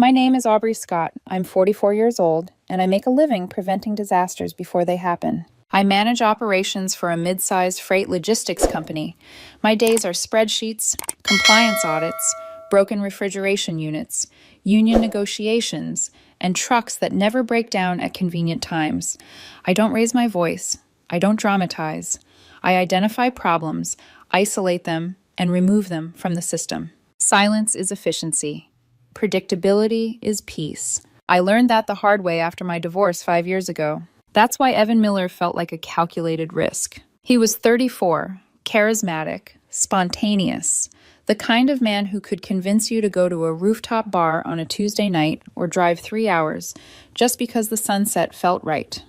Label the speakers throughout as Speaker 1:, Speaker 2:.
Speaker 1: My name is Aubrey Scott. I'm 44 years old, and I make a living preventing disasters before they happen. I manage operations for a mid-sized freight logistics company. My days are spreadsheets, compliance audits, broken refrigeration units, union negotiations, and trucks that never break down at convenient times. I don't raise my voice. I don't dramatize. I identify problems, isolate them, and remove them from the system. Silence is efficiency. Predictability is peace. I learned that the hard way after my divorce 5 years ago. That's why Evan Miller felt like a calculated risk. He was 34, charismatic, spontaneous, the kind of man who could convince you to go to a rooftop bar on a Tuesday night or drive 3 hours just because the sunset felt right.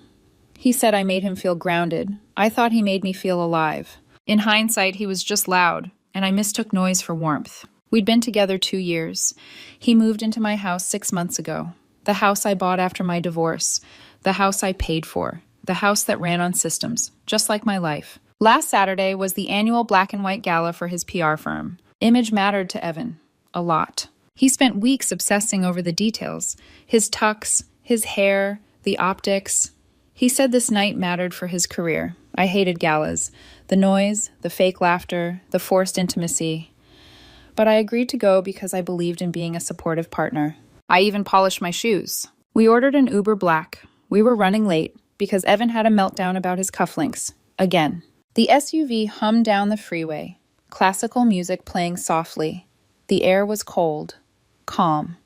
Speaker 1: He said I made him feel grounded. I thought he made me feel alive. In hindsight, he was just loud, and I mistook noise for warmth. We'd been together 2 years. He moved into my house 6 months ago. The house I bought after my divorce. The house I paid for. The house that ran on systems, just like my life. Last Saturday was the annual black and white gala for his PR firm. Image mattered to Evan. A lot. He spent weeks obsessing over the details. His tux, his hair, the optics. He said this night mattered for his career. I hated galas. The noise, the fake laughter, the forced intimacy. But I agreed to go because I believed in being a supportive partner. I even polished my shoes. We ordered an Uber Black. We were running late because Evan had a meltdown about his cufflinks. Again. The SUV hummed down the freeway, classical music playing softly. The air was cold, calm.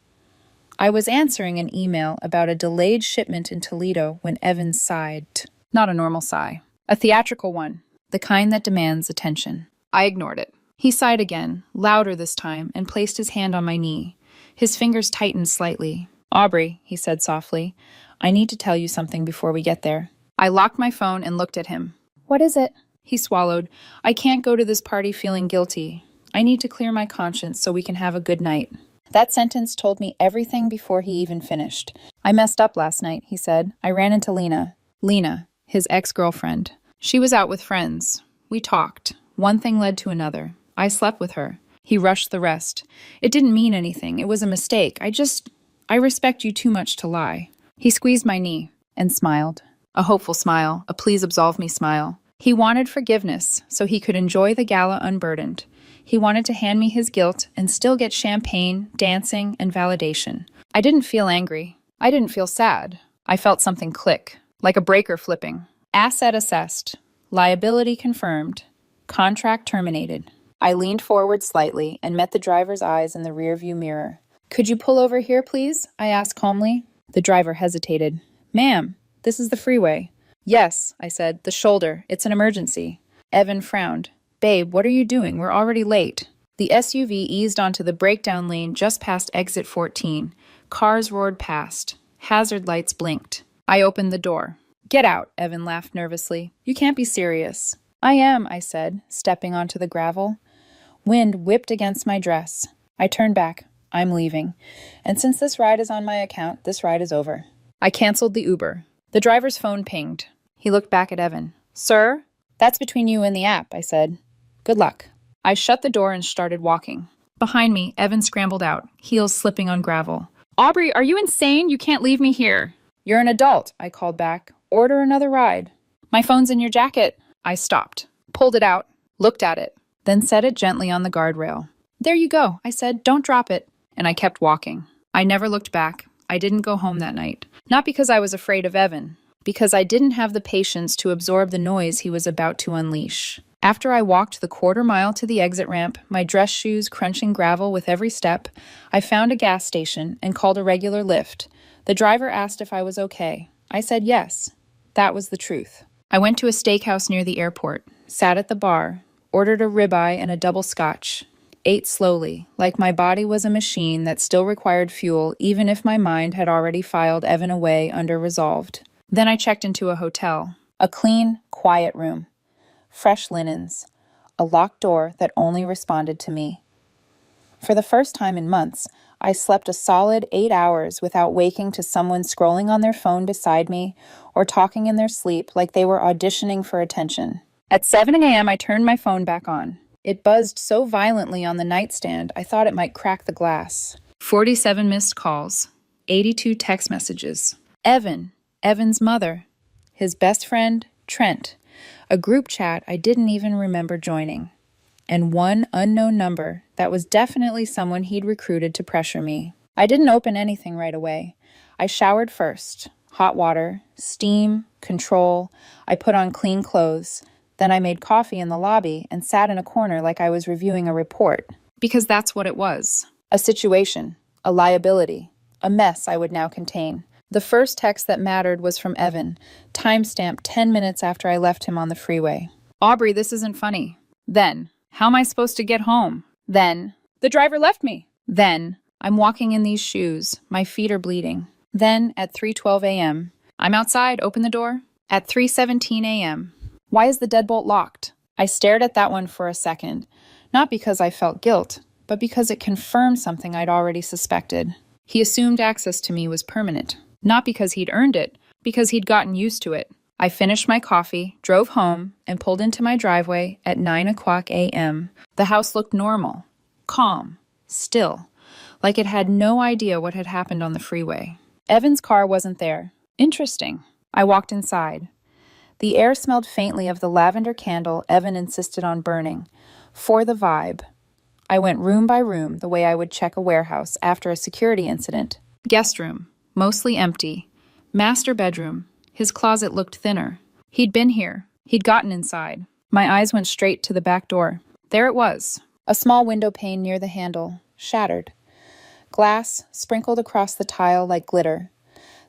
Speaker 1: I was answering an email about a delayed shipment in Toledo when Evan sighed. Not a normal sigh. A theatrical one, the kind that demands attention. I ignored it. He sighed again, louder this time, and placed his hand on my knee. His fingers tightened slightly. "Aubrey," he said softly, "I need to tell you something before we get there." I locked my phone and looked at him. "What is it?" He swallowed. "I can't go to this party feeling guilty. I need to clear my conscience so we can have a good night." That sentence told me everything before he even finished. "I messed up last night," he said. "I ran into Lena." Lena, his ex-girlfriend. She was out with friends. We talked. One thing led to another. I slept with her. He rushed the rest. "It didn't mean anything. It was a mistake. I respect you too much to lie." He squeezed my knee and smiled. A hopeful smile, a please absolve me smile. He wanted forgiveness so he could enjoy the gala unburdened. He wanted to hand me his guilt and still get champagne, dancing, and validation. I didn't feel angry. I didn't feel sad. I felt something click, like a breaker flipping. Asset assessed. Liability confirmed. Contract terminated. I leaned forward slightly and met the driver's eyes in the rearview mirror. "Could you pull over here, please?" I asked calmly. The driver hesitated. "Ma'am, this is the freeway." "Yes," I said, "the shoulder. It's an emergency." Evan frowned. "Babe, what are you doing? We're already late." The SUV eased onto the breakdown lane just past exit 14. Cars roared past. Hazard lights blinked. I opened the door. "Get out," Evan laughed nervously. "You can't be serious." "I am," I said, stepping onto the gravel. Wind whipped against my dress. I turned back. "I'm leaving. And since this ride is on my account, this ride is over." I canceled the Uber. The driver's phone pinged. He looked back at Evan. "Sir?" "That's between you and the app," I said. "Good luck." I shut the door and started walking. Behind me, Evan scrambled out, heels slipping on gravel. "Aubrey, are you insane? You can't leave me here." "You're an adult," I called back. "Order another ride." "My phone's in your jacket." I stopped, pulled it out, looked at it, then set it gently on the guardrail. "There you go," I said. "Don't drop it." And I kept walking. I never looked back. I didn't go home that night. Not because I was afraid of Evan, because I didn't have the patience to absorb the noise he was about to unleash. After I walked the quarter-mile to the exit ramp, my dress shoes crunching gravel with every step, I found a gas station and called a regular Lyft. The driver asked if I was okay. I said yes. That was the truth. I went to a steakhouse near the airport, sat at the bar, ordered a ribeye and a double scotch, ate slowly, like my body was a machine that still required fuel even if my mind had already filed Evan away under resolved. Then I checked into a hotel. A clean, quiet room. Fresh linens. A locked door that only responded to me. For the first time in months, I slept a solid 8 hours without waking to someone scrolling on their phone beside me or talking in their sleep like they were auditioning for attention. At 7 a.m., I turned my phone back on. It buzzed so violently on the nightstand, I thought it might crack the glass. 47 missed calls, 82 text messages. Evan's mother, his best friend, Trent, a group chat I didn't even remember joining, and one unknown number that was definitely someone he'd recruited to pressure me. I didn't open anything right away. I showered first. Hot water, steam, control. I put on clean clothes. Then I made coffee in the lobby and sat in a corner like I was reviewing a report. Because that's what it was. A situation, a liability, a mess I would now contain. The first text that mattered was from Evan, timestamped 10 minutes after I left him on the freeway. Aubrey, this isn't funny. Then, how am I supposed to get home? Then, the driver left me. Then, I'm walking in these shoes. My feet are bleeding. Then, at 3:12 a.m., I'm outside, open the door. At 3:17 a.m., why is the deadbolt locked? I stared at that one for a second, not because I felt guilt, but because it confirmed something I'd already suspected. He assumed access to me was permanent, not because he'd earned it, because he'd gotten used to it. I finished my coffee, drove home, and pulled into my driveway at 9:00 a.m. The house looked normal, calm, still, like it had no idea what had happened on the freeway. Evan's car wasn't there. Interesting. I walked inside. The air smelled faintly of the lavender candle Evan insisted on burning. For the vibe. I went room by room the way I would check a warehouse after a security incident. Guest room, mostly empty. Master bedroom. His closet looked thinner. He'd been here. He'd gotten inside. My eyes went straight to the back door. There it was. A small window pane near the handle, shattered. Glass sprinkled across the tile like glitter.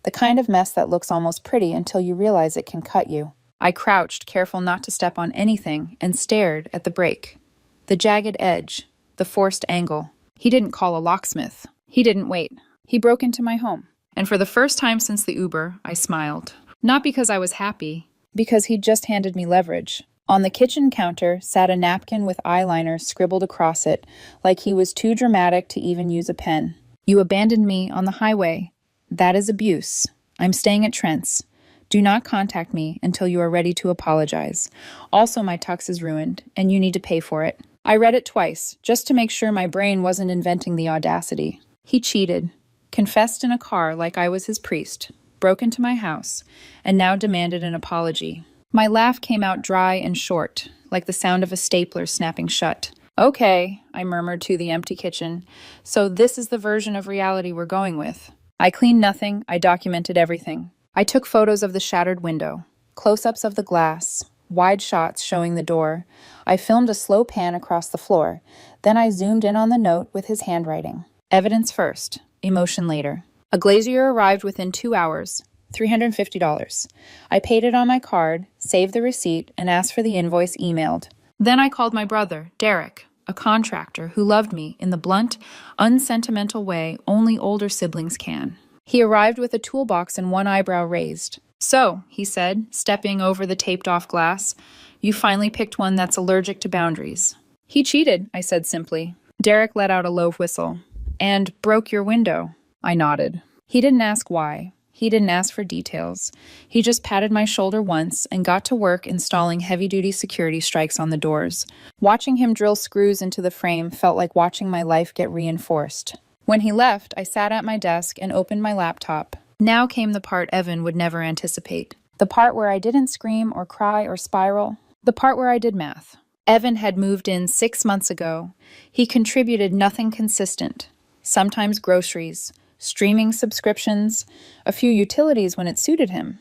Speaker 1: The kind of mess that looks almost pretty until you realize it can cut you. I crouched, careful not to step on anything, and stared at the break. The jagged edge, the forced angle. He didn't call a locksmith. He didn't wait. He broke into my home. And for the first time since the Uber, I smiled. Not because I was happy, because he'd just handed me leverage. On the kitchen counter sat a napkin with eyeliner scribbled across it, like he was too dramatic to even use a pen. You abandoned me on the highway. That is abuse. I'm staying at Trent's. Do not contact me until you are ready to apologize. Also, my tux is ruined, and you need to pay for it. I read it twice, just to make sure my brain wasn't inventing the audacity. He cheated, confessed in a car like I was his priest, broke into my house, and now demanded an apology. My laugh came out dry and short, like the sound of a stapler snapping shut. Okay, I murmured to the empty kitchen. So this is the version of reality we're going with. I cleaned nothing, I documented everything. I took photos of the shattered window, close-ups of the glass, wide shots showing the door. I filmed a slow pan across the floor. Then I zoomed in on the note with his handwriting. Evidence first, emotion later. A glazier arrived within 2 hours, $350. I paid it on my card, saved the receipt, and asked for the invoice emailed. Then I called my brother, Derek, a contractor who loved me in the blunt, unsentimental way only older siblings can. He arrived with a toolbox and one eyebrow raised. So, he said, stepping over the taped-off glass, you finally picked one that's allergic to boundaries. He cheated, I said simply. Derek let out a low whistle. And broke your window. I nodded. He didn't ask why. He didn't ask for details. He just patted my shoulder once and got to work installing heavy-duty security strikes on the doors. Watching him drill screws into the frame felt like watching my life get reinforced. When he left, I sat at my desk and opened my laptop. Now came the part Evan would never anticipate. The part where I didn't scream or cry or spiral. The part where I did math. Evan had moved in 6 months ago. He contributed nothing consistent. Sometimes groceries, streaming subscriptions, a few utilities when it suited him.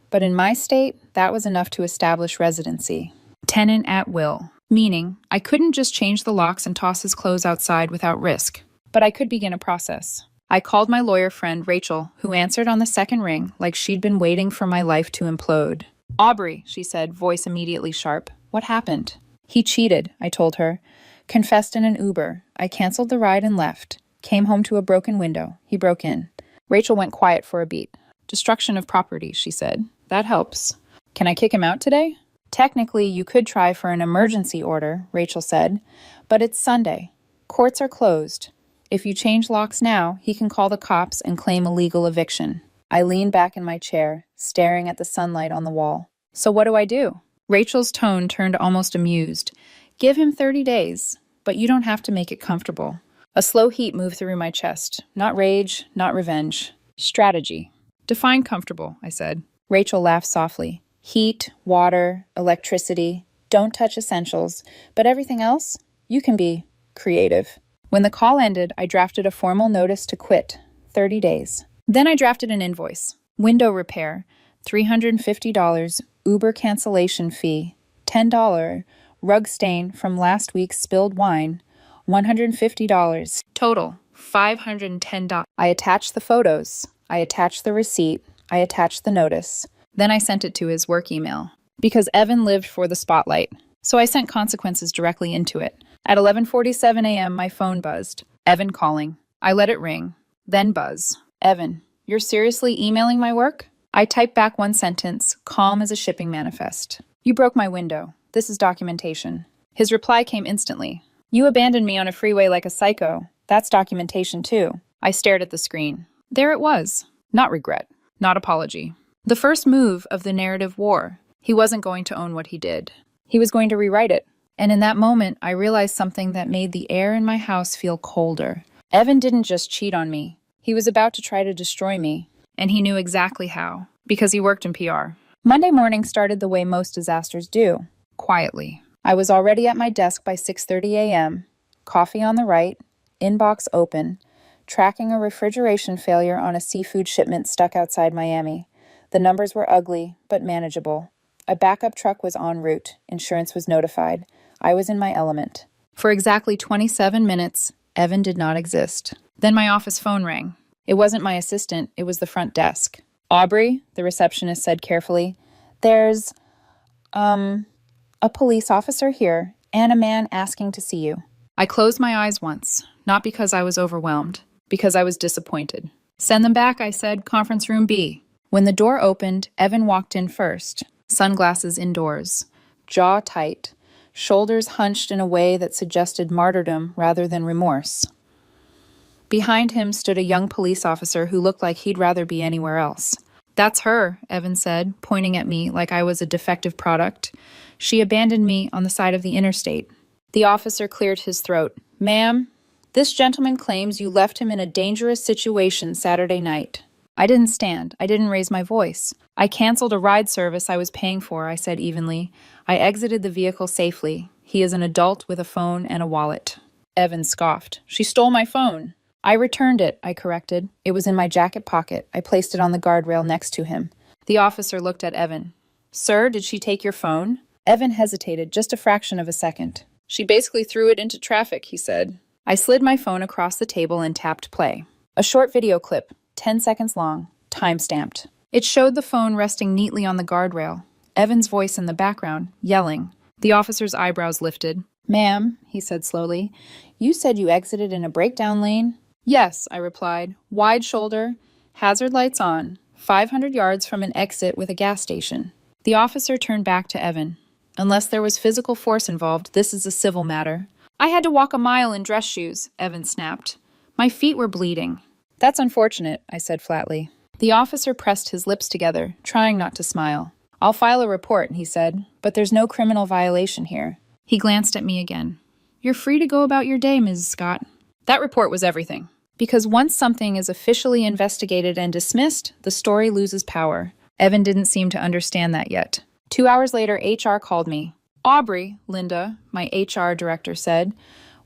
Speaker 1: But in my state, that was enough to establish residency. Tenant at will. Meaning, I couldn't just change the locks and toss his clothes outside without risk. But I could begin a process. I called my lawyer friend, Rachel, who answered on the second ring like she'd been waiting for my life to implode. Aubrey, she said, voice immediately sharp. What happened? He cheated, I told her. Confessed in an Uber. I canceled the ride and left. Came home to a broken window. He broke in. Rachel went quiet for a beat. Destruction of property, she said. That helps. Can I kick him out today? Technically, you could try for an emergency order, Rachel said. But it's Sunday. Courts are closed. If you change locks now, he can call the cops and claim a legal eviction. I leaned back in my chair, staring at the sunlight on the wall. So what do I do? Rachel's tone turned almost amused. Give him 30 days, but you don't have to make it comfortable. A slow heat moved through my chest. Not rage, not revenge. Strategy. Define comfortable, I said. Rachel laughed softly. Heat, water, electricity. Don't touch essentials. But everything else? You can be creative. When the call ended, I drafted a formal notice to quit. 30 days. Then I drafted an invoice. Window repair. $350. Uber cancellation fee. $10. Rug stain from last week's spilled wine. $150. Total. $510. I attached the photos. I attached the receipt. I attached the notice. Then I sent it to his work email. Because Evan lived for the spotlight. So I sent consequences directly into it. At 11:47 a.m., my phone buzzed. Evan calling. I let it ring. Then buzz. Evan, you're seriously emailing my work? I typed back one sentence, calm as a shipping manifest. You broke my window. This is documentation. His reply came instantly. You abandoned me on a freeway like a psycho. That's documentation too. I stared at the screen. There it was. Not regret. Not apology. The first move of the narrative war. He wasn't going to own what he did. He was going to rewrite it. And in that moment, I realized something that made the air in my house feel colder. Evan didn't just cheat on me. He was about to try to destroy me. And he knew exactly how, because he worked in PR. Monday morning started the way most disasters do. Quietly. I was already at my desk by 6:30 a.m., coffee on the right, inbox open, tracking a refrigeration failure on a seafood shipment stuck outside Miami. The numbers were ugly, but manageable. A backup truck was en route. Insurance was notified. I was in my element. For exactly 27 minutes, Evan did not exist. Then my office phone rang. It wasn't my assistant, it was the front desk. Aubrey, the receptionist said carefully, there's, a police officer here and a man asking to see you. I closed my eyes once, not because I was overwhelmed, because I was disappointed. Send them back, I said, conference room B. When the door opened, Evan walked in first, sunglasses indoors, jaw tight, shoulders hunched in a way that suggested martyrdom rather than remorse. Behind him stood a young police officer who looked like he'd rather be anywhere else. That's her, Evan said, pointing at me like I was a defective product. She abandoned me on the side of the interstate. The officer cleared his throat. Ma'am, this gentleman claims you left him in a dangerous situation Saturday night. I didn't stand. I didn't raise my voice. I canceled a ride service I was paying for, I said evenly. I exited the vehicle safely. He is an adult with a phone and a wallet. Evan scoffed. She stole my phone. I returned it, I corrected. It was in my jacket pocket. I placed it on the guardrail next to him. The officer looked at Evan. Sir, did she take your phone? Evan hesitated just a fraction of a second. She basically threw it into traffic, he said. I slid my phone across the table and tapped play. A short video clip, 10 seconds long, time-stamped. It showed the phone resting neatly on the guardrail. Evan's voice in the background, yelling. The officer's eyebrows lifted. Ma'am, he said slowly, you said you exited in a breakdown lane? Yes, I replied. Wide shoulder, hazard lights on, 500 yards from an exit with a gas station. The officer turned back to Evan. Unless there was physical force involved, this is a civil matter. I had to walk a mile in dress shoes, Evan snapped. My feet were bleeding. That's unfortunate, I said flatly. The officer pressed his lips together, trying not to smile. I'll file a report, he said, but there's no criminal violation here. He glanced at me again. You're free to go about your day, Mrs. Scott. That report was everything. Because once something is officially investigated and dismissed, the story loses power. Evan didn't seem to understand that yet. 2 hours later, HR called me. Aubrey, Linda, my HR director said,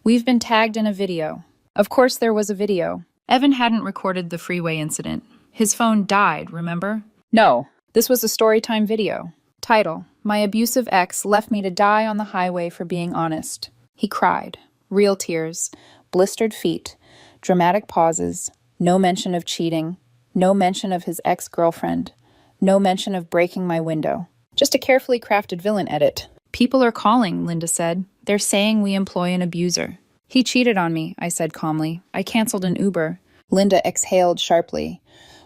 Speaker 1: we've been tagged in a video. Of course there was a video. Evan hadn't recorded the Freeway incident. His phone died, remember? No, this was a storytime video. Title, My abusive ex left me to die on the highway for being honest. He cried. Real tears. Blistered feet. Dramatic pauses. No mention of cheating. No mention of his ex-girlfriend. No mention of breaking my window. Just a carefully crafted villain edit. People are calling, Linda said. They're saying we employ an abuser. He cheated on me, I said calmly. I canceled an Uber. Linda exhaled sharply.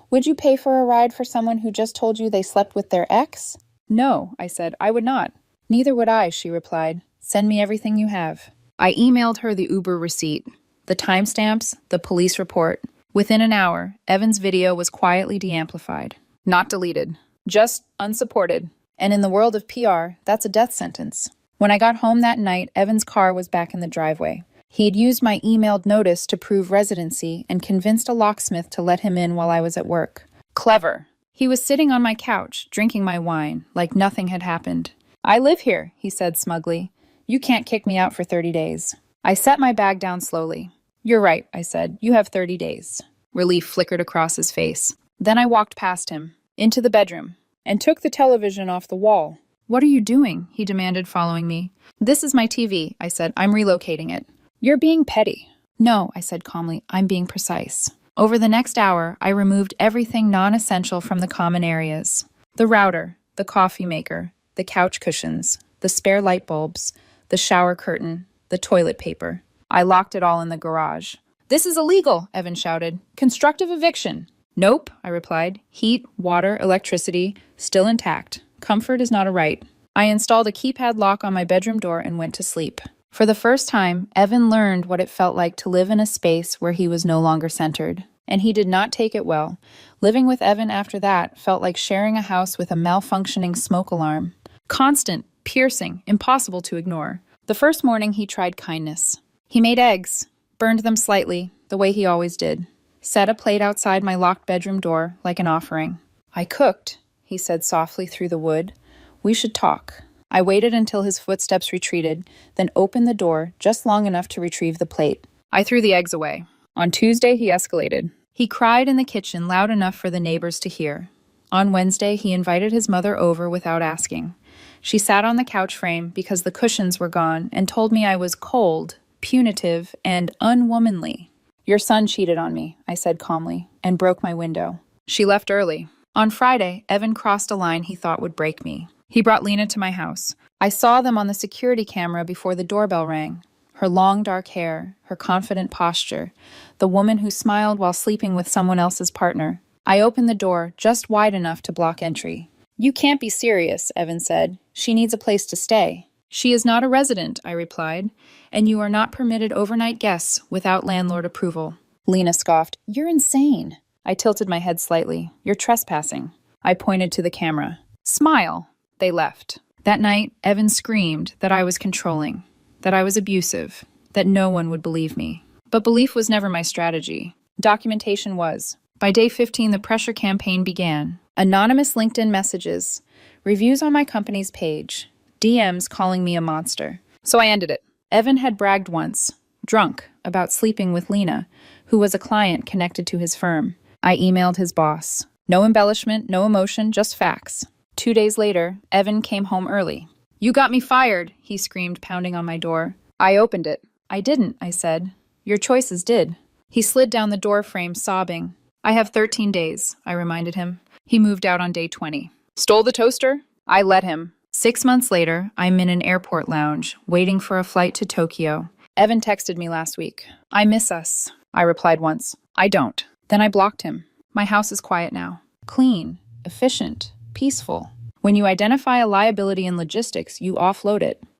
Speaker 1: Would you pay for a ride for someone who just told you they slept with their ex? No, I said. I would not. Neither would I, she replied. Send me everything you have. I emailed her the Uber receipt, the timestamps, the police report. Within an hour, Evan's video was quietly de-amplified. Not deleted. Just unsupported. And in the world of PR, that's a death sentence. When I got home that night, Evan's car was back in the driveway. He had used my emailed notice to prove residency and convinced a locksmith to let him in while I was at work. Clever. He was sitting on my couch, drinking my wine, like nothing had happened. I live here, he said smugly. You can't kick me out for 30 days. I set my bag down slowly. You're right, I said. You have 30 days. Relief flickered across his face. Then I walked past him, into the bedroom, and took the television off the wall. What are you doing? He demanded, following me. This is my TV, I said. I'm relocating it. You're being petty. No, I said calmly. I'm being precise. Over the next hour, I removed everything non-essential from the common areas. The router, the coffee maker, the couch cushions, the spare light bulbs, the shower curtain, the toilet paper. I locked it all in the garage. This is illegal, Evan shouted. Constructive eviction. Nope, I replied. Heat, water, electricity, still intact. Comfort is not a right. I installed a keypad lock on my bedroom door and went to sleep. For the first time, Evan learned what it felt like to live in a space where he was no longer centered. And he did not take it well. Living with Evan after that felt like sharing a house with a malfunctioning smoke alarm. Constant, piercing, impossible to ignore. The first morning he tried kindness. He made eggs, burned them slightly, the way he always did. Set a plate outside my locked bedroom door like an offering. I cooked, he said softly through the wood. We should talk. I waited until his footsteps retreated, then opened the door just long enough to retrieve the plate. I threw the eggs away. On Tuesday, he escalated. He cried in the kitchen loud enough for the neighbors to hear. On Wednesday, he invited his mother over without asking. She sat on the couch frame because the cushions were gone and told me I was cold, punitive, and unwomanly. Your son cheated on me, I said calmly, and broke my window. She left early. On Friday, Evan crossed a line he thought would break me. He brought Lena to my house. I saw them on the security camera before the doorbell rang. Her long dark hair, her confident posture, the woman who smiled while sleeping with someone else's partner. I opened the door just wide enough to block entry. You can't be serious, Evan said. She needs a place to stay. She is not a resident, I replied, and you are not permitted overnight guests without landlord approval. Lena scoffed. You're insane. I tilted my head slightly. You're trespassing. I pointed to the camera. Smile. They left. That night, Evan screamed that I was controlling, that I was abusive, that no one would believe me. But belief was never my strategy. Documentation was. By day 15, the pressure campaign began. Anonymous LinkedIn messages, reviews on my company's page, DMs calling me a monster. So I ended it. Evan had bragged once, drunk, about sleeping with Lena, who was a client connected to his firm. I emailed his boss. No embellishment, no emotion, just facts. 2 days later, Evan came home early. You got me fired, he screamed, pounding on my door. I opened it. I didn't, I said. Your choices did. He slid down the door frame, sobbing. I have 13 days, I reminded him. He moved out on day 20. Stole the toaster? I let him. 6 months later, I'm in an airport lounge, waiting for a flight to Tokyo. Evan texted me last week. I miss us. I replied once. I don't. Then I blocked him. My house is quiet now. Clean, efficient, peaceful. When you identify a liability in logistics, you offload it.